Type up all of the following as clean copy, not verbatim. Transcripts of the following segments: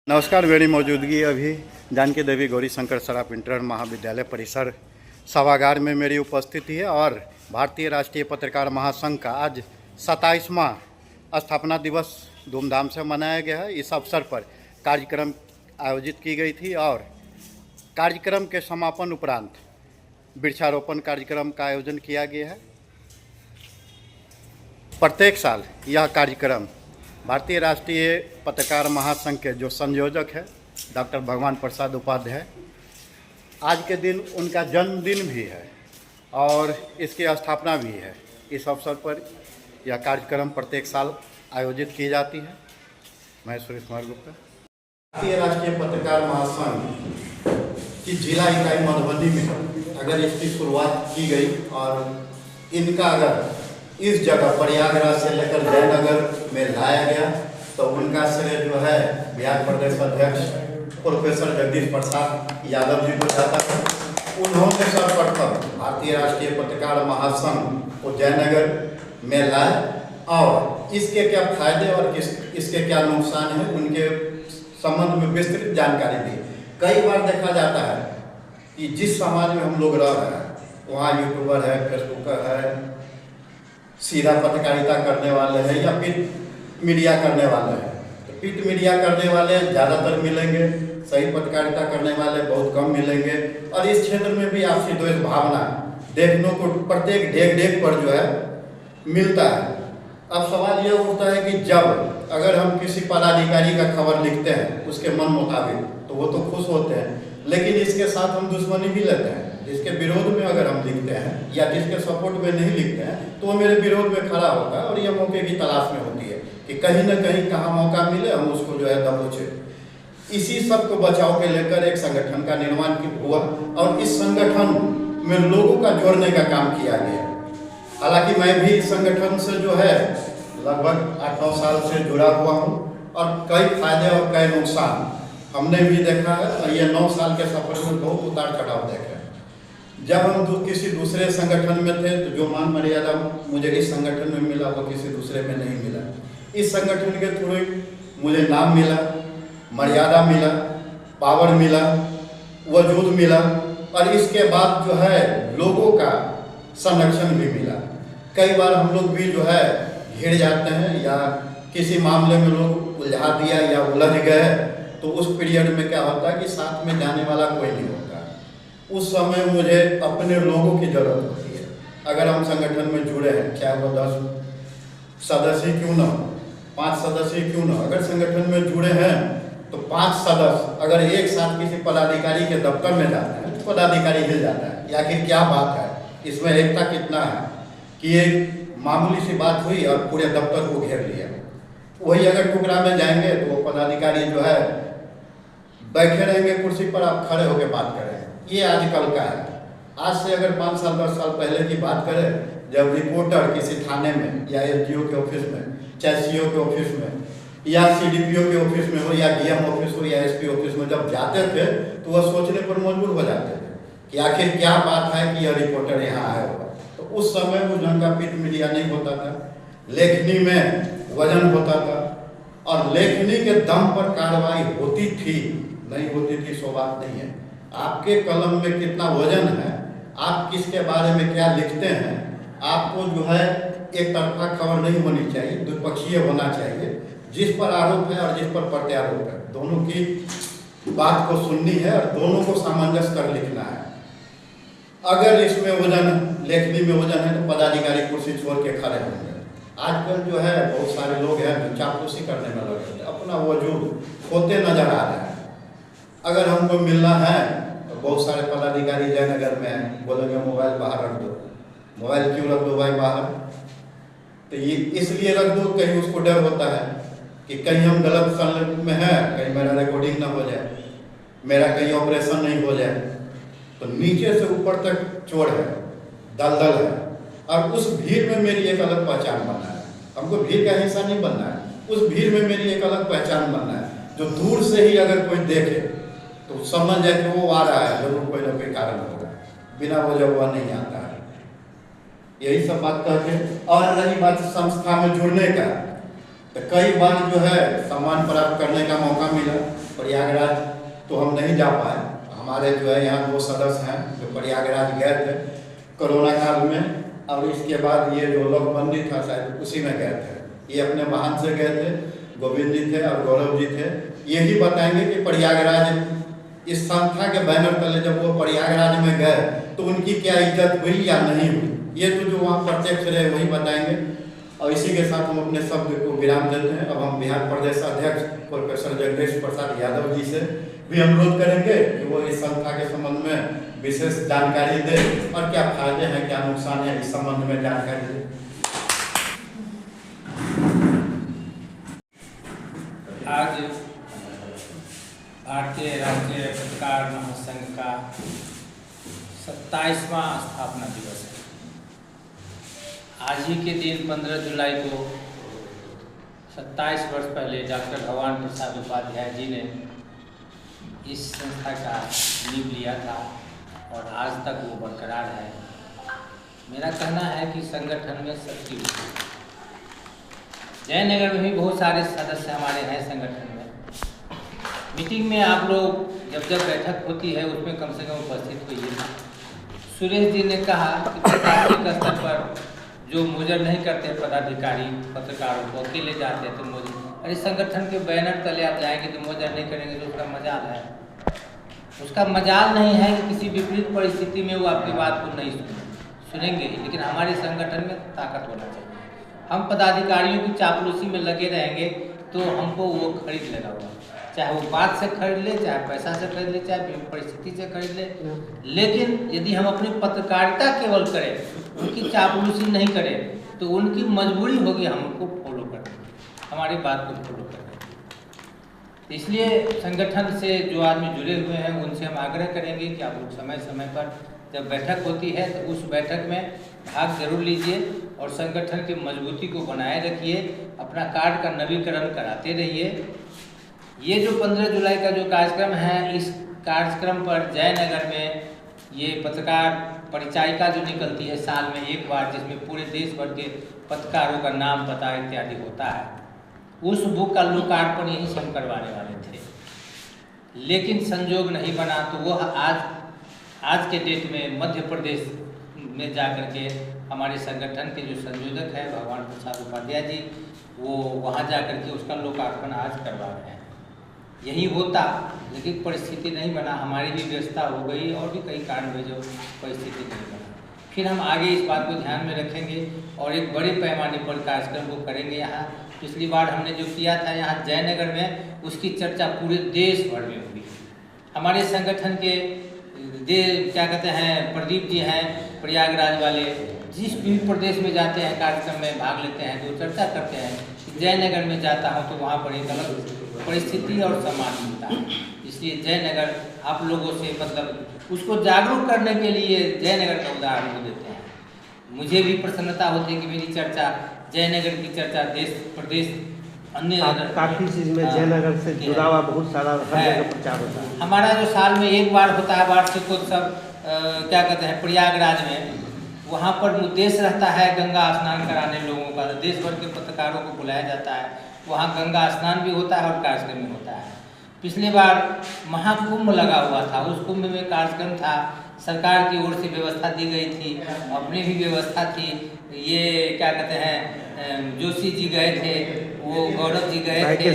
नमस्कार। मेरी मौजूदगी अभी जानकी देवी गौरी शंकर सराफ इंटर महाविद्यालय परिसर सभागार में मेरी उपस्थिति है और भारतीय राष्ट्रीय पत्रकार महासंघ का आज 27वां स्थापना दिवस धूमधाम से मनाया गया है। इस अवसर पर कार्यक्रम आयोजित की गई थी और कार्यक्रम के समापन उपरांत वृक्षारोपण कार्यक्रम का आयोजन किया गया है। प्रत्येक साल यह कार्यक्रम भारतीय राष्ट्रीय पत्रकार महासंघ के जो संयोजक है डॉक्टर भगवान प्रसाद उपाध्याय, आज के दिन उनका जन्मदिन भी है और इसकी स्थापना भी है। इस अवसर पर यह कार्यक्रम प्रत्येक साल आयोजित की जाती है। मैं सुरेश कुमार गुप्ता। भारतीय राष्ट्रीय पत्रकार महासंघ की जिला इकाई मधुबनी में अगर इसकी शुरुआत की गई और इनका अगर इस जगह प्रयागराज से लेकर जयनगर में लाया गया तो उनका श्रेय जो है बिहार प्रदेश अध्यक्ष प्रोफेसर जगदीश प्रसाद यादव जी को जाता है। उन्होंने सर्वप्रथम भारतीय राष्ट्रीय पत्रकार महासंघ को जयनगर में लाए और इसके क्या फायदे और इसके क्या नुकसान है उनके संबंध में विस्तृत जानकारी दी। कई बार देखा जाता है कि जिस समाज में हम लोग रह रहे हैं वहाँ यूट्यूबर है, फेसबुकर है, सीधा पत्रकारिता करने वाले हैं या प्रिंट मीडिया करने वाले हैं। तो प्रिंट मीडिया करने वाले ज़्यादातर मिलेंगे, सही पत्रकारिता करने वाले बहुत कम मिलेंगे और इस क्षेत्र में भी आपसी द्वेष भावना देखने को प्रत्येक डेग पर जो है मिलता है। अब सवाल यह उठता है कि जब अगर हम किसी पदाधिकारी का खबर लिखते हैं उसके मन मुताबिक तो वो तो खुश होते हैं, लेकिन इसके साथ हम दुश्मनी भी लेते हैं। जिसके विरोध में अगर हम लिखते हैं या जिसके सपोर्ट में नहीं लिखते हैं तो वो मेरे विरोध में खड़ा होता है और यह मौके की तलाश में होती है कि कहीं ना कहीं कहाँ मौका मिले हम उसको जो है दबोचे। इसी सब को बचाव के लेकर एक संगठन का निर्माण हुआ और इस संगठन में लोगों का जोड़ने का काम किया गया। हालांकि मैं भी इस संगठन से जो है लगभग 8-9 साल से जुड़ा हुआ हूँ और कई फायदे और कई नुकसान हमने भी देखा है और ये 9 साल के सफर में बहुत उतार चढ़ाव देखे। जब हम किसी दूसरे संगठन में थे तो जो मान मर्यादा मुझे इस संगठन में मिला वो किसी दूसरे में नहीं मिला। इस संगठन के थ्रू मुझे नाम मिला, मर्यादा मिला, पावर मिला, वजूद मिला और इसके बाद जो है लोगों का संरक्षण भी मिला। कई बार हम लोग भी जो है घिर जाते हैं या किसी मामले में लोग उलझा दिया या उलझ गए तो उस पीरियड में क्या होता है कि साथ में जाने वाला कोई नहीं होता। उस समय मुझे अपने लोगों की ज़रूरत होती है। अगर हम संगठन में जुड़े हैं, चाहे वो 10 सदस्य क्यों न हो, 5 सदस्य क्यों न हो, अगर संगठन में जुड़े हैं तो 5 सदस्य अगर एक साथ किसी पदाधिकारी के दफ्तर में जाते हैं तो पदाधिकारी हिल जाता है। या कि क्या बात है, इसमें एकता कितना है कि एक मामूली सी बात हुई और पूरे दफ्तर को घेर लिया। वही अगर टुकड़ा में जाएंगे तो वो पदाधिकारी जो है बैठे रहेंगे कुर्सी पर, आप खड़े होकर बात करें। ये आजकल का है। आज से अगर 5 साल 10 साल पहले की बात करें, जब रिपोर्टर किसी थाने में या एसडीओ के ऑफिस में, चाहे सीओ के ऑफिस में या सीडीपीओ के ऑफिस में हो या डीएम ऑफिस हो या एसपी ऑफिस में जब जाते थे तो वह सोचने पर मजबूर हो जाते थे कि आखिर क्या बात है कि यह रिपोर्टर यहाँ आया होगा। तो उस समय उस ढंग का प्रिंट मीडिया नहीं होता था, लेखनी में वजन होता था और लेखनी के दम पर कार्रवाई होती थी, नहीं होती थी सो बात नहीं है। आपके कलम में कितना वजन है, आप किसके बारे में क्या लिखते हैं, आपको जो है एक तरफा खबर नहीं होनी चाहिए, द्विपक्षीय होना चाहिए। जिस पर आरोप है और जिस पर प्रत्यारोप है दोनों की बात को सुननी है और दोनों को सामंजस्य कर लिखना है। अगर इसमें वजन, लेखनी में वजन है तो पदाधिकारी कुर्सी छोड़ के खड़े होंगे। आजकल जो है बहुत सारे लोग हैं जो चापलूसी करने में लगे हैं, अपना वजूद खोते नजर आ रहे हैं। अगर हमको मिलना है तो बहुत सारे पदाधिकारी जयनगर में बोलेंगे मोबाइल बाहर रख दो। मोबाइल क्यों रख दो भाई बाहर? तो ये इसलिए रख दो, कहीं उसको डर होता है कि कहीं हम गलत संलग्न में हैं, कहीं मेरा रिकॉर्डिंग ना हो जाए, मेरा कहीं ऑपरेशन नहीं हो जाए। तो नीचे से ऊपर तक चोर है, दलदल है और उस भीड़ में मेरी एक अलग पहचान बनना है। हमको भीड़ का हिस्सा नहीं बनना है, उस भीड़ में मेरी एक अलग पहचान बनना है। जो दूर से ही अगर कोई देखे तो समझ जाए कि वो आ रहा है, जरूर कोई ना कोई कारण होगा, बिना वजह वह नहीं आता है। यही सब बात कहते हैं। और रही बात संस्था में जुड़ने का, तो कई बार जो है सम्मान प्राप्त करने का मौका मिला। प्रयागराज तो हम नहीं जा पाए, हमारे जो है यहाँ 2 सदस्य हैं जो प्रयागराज गए थे कोरोना काल में, और इसके बाद ये जो लोकबंदी था शायद उसी में गए थे। ये अपने वाहन से गए थे, गोविंद जी थे और गौरव जी थे। यही बताएंगे कि प्रयागराज इस संस्था के बैनर तले जब वो प्रयागराज में गए तो उनकी क्या इज्जत हुई या नहीं हुई, ये तो जो वहाँ प्रत्यक्ष रहे वही बताएंगे। और इसी के साथ हम अपने शब्द को विराम देते हैं। अब हम बिहार प्रदेश अध्यक्ष प्रोफेसर जगदीश प्रसाद यादव जी से भी अनुरोध करेंगे कि वो इस संस्था के संबंध में विशेष जानकारी दे और क्या फायदे हैं क्या नुकसान है इस संबंध में जानकारी दे। आज भारतीय राष्ट्रीय पत्रकार महासंघ का 27वां स्थापना दिवस है। आज ही के दिन 15 जुलाई को 27 वर्ष पहले डॉक्टर भगवान प्रसाद उपाध्याय जी ने इस संस्था का नींव लिया था और आज तक वो बरकरार है। मेरा कहना है कि संगठन में शक्ति होती है। जयनगर में भी बहुत सारे सदस्य हमारे हैं संगठन में। मीटिंग में आप लोग जब बैठक होती है उसमें कम से कम उपस्थित होइए। सुरेश जी ने कहा कि प्राथमिक स्तर पर जो मुजर नहीं करते पदाधिकारी पत्रकारों को अकेले जाते हैं तो मुजर, अरे संगठन के बैनर तले आप जाएंगे तो मुजर नहीं करेंगे तो उसका मजाल है। उसका मजाल नहीं है कि किसी विपरीत परिस्थिति में वो आपकी बात को नहीं सुनेंगे, लेकिन हमारे संगठन में ताकत होना चाहिए। हम पदाधिकारियों की चापलूसी में लगे रहेंगे तो हमको वो खरीद लेगा होगा, चाहे वो बात से खरीद ले, चाहे पैसा से खरीद ले, चाहे परिस्थिति से खरीद ले। लेकिन यदि हम अपनी पत्रकारिता केवल करें, उनकी चापलूसी नहीं करें, तो उनकी मजबूरी होगी हम उनको फॉलो करने, हमारी बात को फॉलो करने। इसलिए संगठन से जो आदमी जुड़े हुए हैं उनसे हम आग्रह करेंगे कि आप लोग समय समय पर जब बैठक होती है तो उस बैठक में भाग जरूर लीजिए और संगठन की मजबूती को बनाए रखिए, अपना कार्ड का नवीकरण कराते रहिए। ये जो 15 जुलाई का जो कार्यक्रम है, इस कार्यक्रम पर जयनगर में ये पत्रकार परिचायिका जो निकलती है साल में एक बार, जिसमें पूरे देश भर के पत्रकारों का नाम पता इत्यादि होता है, उस बुक का लोकार्पण यहीं से हम करवाने वाले थे, लेकिन संजोग नहीं बना। तो वह आज के डेट में मध्य प्रदेश में जाकर के हमारे संगठन के जो संयोजक हैं भगवान प्रसाद उपाध्याय जी, वो वहाँ जाकर के उसका लोकार्पण आज करवा रहे हैं। यही होता, लेकिन परिस्थिति नहीं बना, हमारी भी व्यवस्था हो गई और भी कई कारण हुए जो परिस्थिति नहीं बना। फिर हम आगे इस बात को ध्यान में रखेंगे और एक बड़े पैमाने पर कार्यक्रम को करेंगे। यहाँ पिछली बार हमने जो किया था यहाँ जयनगर में, उसकी चर्चा पूरे देश भर में हुई। हमारे संगठन के क्या कहते हैं प्रदीप जी हैं प्रयागराज वाले, जिस भी प्रदेश में जाते हैं कार्यक्रम में भाग लेते हैं तो चर्चा करते हैं। जयनगर में जाता हूँ तो वहाँ पर एक अलग परिस्थिति और सम्मान मिलता है। इसलिए जयनगर आप लोगों से मतलब उसको जागरूक करने के लिए जयनगर का उदाहरण को देते हैं। मुझे भी प्रसन्नता होती है कि मेरी चर्चा, जयनगर की चर्चा देश प्रदेश अन्य काफ़ी चीज़ में जयनगर से जुड़ा हुआ बहुत सारा हर जगह प्रचार होता है। हमारा जो साल में एक बार होता है वार्षिकोत्सव, क्या कहते हैं प्रयागराज में, वहाँ पर उद्देश्य रहता है गंगा स्नान कराने लोगों का। देश भर के पत्रकारों को बुलाया जाता है, वहाँ गंगा स्नान भी होता है और कार्यक्रम भी होता है। पिछली बार महाकुंभ लगा हुआ था, उस कुंभ में कार्यक्रम था, सरकार की ओर से व्यवस्था दी गई थी, अपनी भी व्यवस्था थी। ये क्या कहते हैं जोशी जी गए थे, वो गौरव जी गए थे,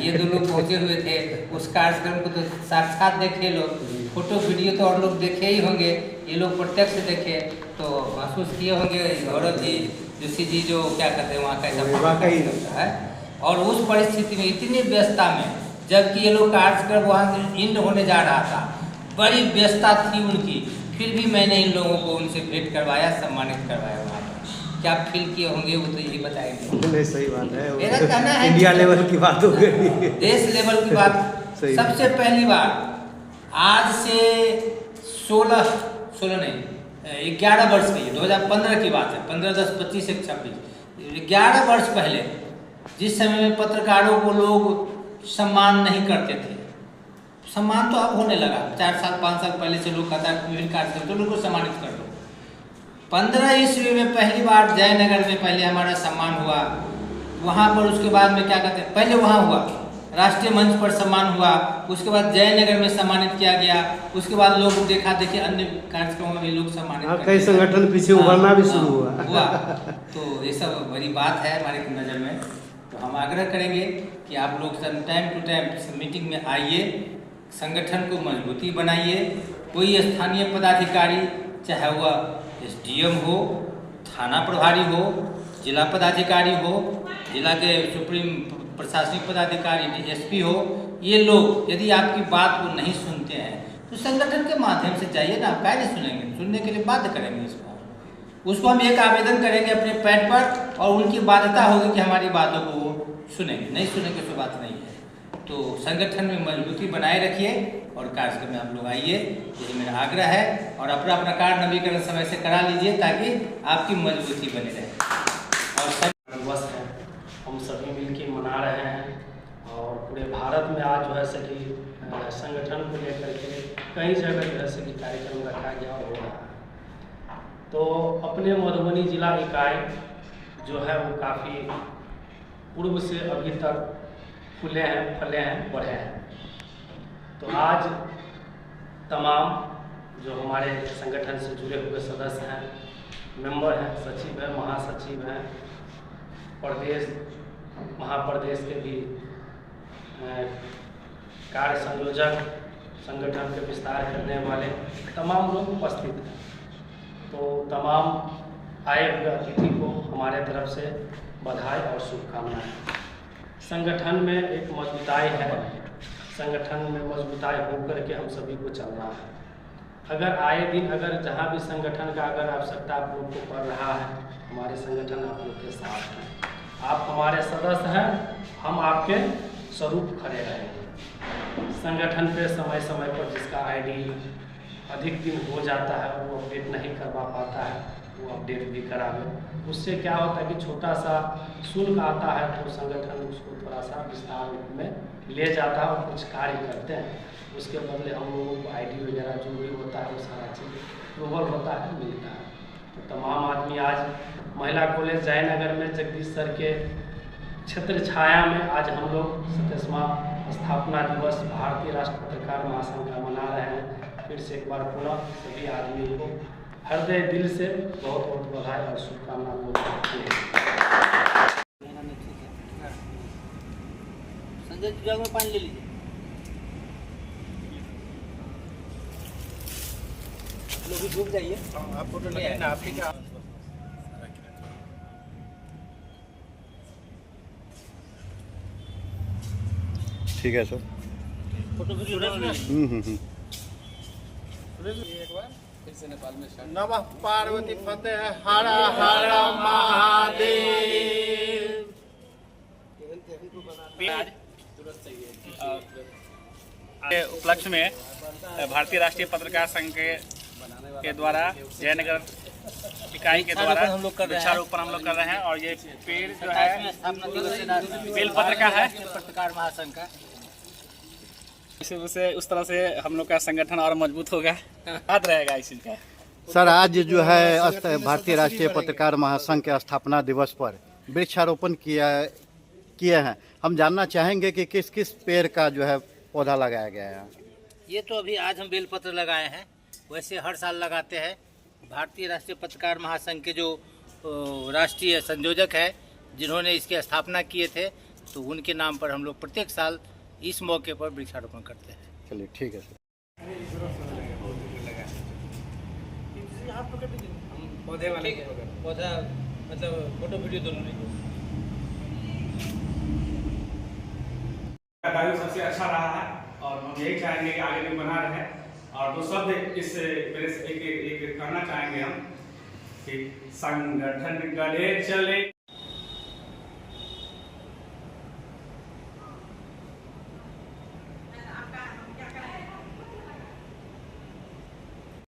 ये दो लोग पहुँचे हुए थे। उस कार्यक्रम को तो साक्षात देखे लोग, फोटो वीडियो तो और लोग देखे ही होंगे, ये लोग प्रत्यक्ष देखे तो महसूस किए होंगे गौरव जी जोशी जी जो क्या कहते हैं वहाँ कैसा है। और उस परिस्थिति में इतनी व्यस्तता में, जबकि ये लोग कार्यक्रम वहाँ से इंड होने जा रहा था, बड़ी व्यस्तता थी उनकी, फिर भी मैंने इन लोगों को उनसे भेंट करवाया, सम्मानित करवाया। वहाँ पर क्या फील किए होंगे वो तो यही बताएंगे। नहीं सही बात है, मेरा कहना है इंडिया लेवल की बात हो गई, देश लेवल की बात। सबसे पहली बार आज से 11 वर्ष की, 2015 की बात है, 15/10/25/26, 11 वर्ष पहले जिस समय में पत्रकारों को लोग सम्मान नहीं करते थे, सम्मान तो अब होने लगा। 4 साल 5 साल पहले से लोग कहता है विभिन्न कार्यक्रम तो लोग को सम्मानित कर दो। 15 ईस्वी में पहली बार जयनगर में पहले हमारा सम्मान हुआ वहाँ पर उसके बाद में क्या कहते हैं, पहले वहाँ हुआ राष्ट्रीय मंच पर सम्मान हुआ, उसके बाद जयनगर में सम्मानित किया गया, उसके बाद लोग देखा देखिए अन्य कार्यक्रमों में लोग सम्मानित कई संगठन पीछे उभरना भी शुरू हुआ। तो ये सब बड़ी बात है हमारे नज़र में। तो हम आग्रह करेंगे कि आप लोग टाइम टू टाइम मीटिंग में आइए, संगठन को मजबूती बनाइए। कोई स्थानीय पदाधिकारी, चाहे वह SDM हो, थाना प्रभारी हो, जिला पदाधिकारी हो, जिला के सुप्रीम प्रशासनिक पदाधिकारी DSP हो, ये लोग यदि आपकी बात को नहीं सुनते हैं तो संगठन के माध्यम से जाइए ना, आप काहे नहीं सुनेंगे, सुनने के लिए बाध्य करेंगे उसको हम एक आवेदन करेंगे अपने पैड पर और उनकी बाध्यता होगी कि हमारी बातों को वो सुनेंगे, नहीं सुनेंगे तो बात नहीं है। तो संगठन में मजबूती बनाए रखिए और कार्यक्रम में आप लोग आइए, यही मेरा आग्रह है। और अपना अपना कार्ड नवीकरण समय से करा लीजिए ताकि आपकी मजबूती बनी रहे। और दिवस है, हम सभी मिलकर मना रहे हैं और पूरे भारत में आज जो है सभी संगठन को लेकर के कई जगह जो है सभी कार्यक्रम रखा गया और हो रहा है। तो अपने मधुबनी जिला इकाई जो है वो काफ़ी पूर्व से अभी तक फूले हैं, फले हैं, बढ़े हैं। तो आज तमाम जो हमारे संगठन से जुड़े हुए सदस्य हैं, मेंबर हैं, सचिव हैं, महासचिव हैं, प्रदेश महाप्रदेश के भी कार्य संयोजक, संगठन के विस्तार करने वाले तमाम लोग उपस्थित हैं। तो तमाम आए हुए अतिथि को हमारे तरफ से बधाई और शुभकामनाएं। संगठन में एक मजबूताई है, संगठन में मजबूताई होकर के हम सभी को चलना है। अगर आए दिन अगर जहाँ भी संगठन का अगर आवश्यकता आप लोग को पड़ रहा है, हमारे संगठन आप लोग के साथ हैं, आप हमारे सदस्य हैं, हम आपके स्वरूप खड़े रहेंगे। संगठन पे समय समय पर जिसका ID अधिक दिन हो जाता है वो अपडेट नहीं करवा पाता है, वो अपडेट भी करावे। उससे क्या होता है कि छोटा सा शुल्क आता है तो संगठन उसको थोड़ा सा विस्तार में ले जाता है और कुछ कार्य करते हैं। उसके बदले हम लोगों को ID वगैरह जो भी होता है वो सारा चीज़ अप्रूवल होता है, मिलता है। तो तमाम आदमी आज महिला कॉलेज जयनगर में जगदीश सर के क्षेत्र छाया में आज हम लोग 27वां स्थापना दिवस भारतीय राष्ट्र पत्रकार महासंघ का मना रहे हैं। फिर से एक बार पुनः सभी आदमी को हृदय दिल से बहुत बहुत बधाई और शुभकामना बोलते हैं। संजय जी जग में पानी ले लीजिए, लोग भी डूब जाइए। आप फोटो ले ना, आपके क्या ठीक है सर। फोटो वीडियो नमः पार्वती फतेह हर हर महादेव। उपलक्ष्य में भारतीय राष्ट्रीय पत्रकार संघ के द्वारा जयनगर इकाई के द्वारा वृक्षारोपण हम लोग कर रहे हैं। और ये पेड़ जो है बेलपत्र का है, पत्रकार महासंघ का। उसे उस तरह से हम लोग का संगठन और मजबूत होगा, याद रहेगा इस चीज़ का। सर आज जो है भारतीय राष्ट्रीय पत्रकार महासंघ के स्थापना दिवस पर वृक्षारोपण किए हैं। हम जानना चाहेंगे कि किस किस पेड़ का जो है पौधा लगाया गया है। ये तो अभी आज हम बेलपत्र लगाए हैं, वैसे हर साल लगाते हैं। भारतीय राष्ट्रीय पत्रकार महासंघ के जो राष्ट्रीय संयोजक है, जिन्होंने इसकी स्थापना किए थे, तो उनके नाम पर हम लोग प्रत्येक साल इस मौके पर वृक्षारोपण करते हैं। चलिए ठीक है सर। पौधे वाले पौधा मतलब फोटो वीडियो दोनों कार्य सबसे अच्छा रहा है और हम यही चाहेंगे कि आगे भी बना रहे। और दो शब्द इस मेरे से एक करना चाहेंगे हम कि संगठन गले चले।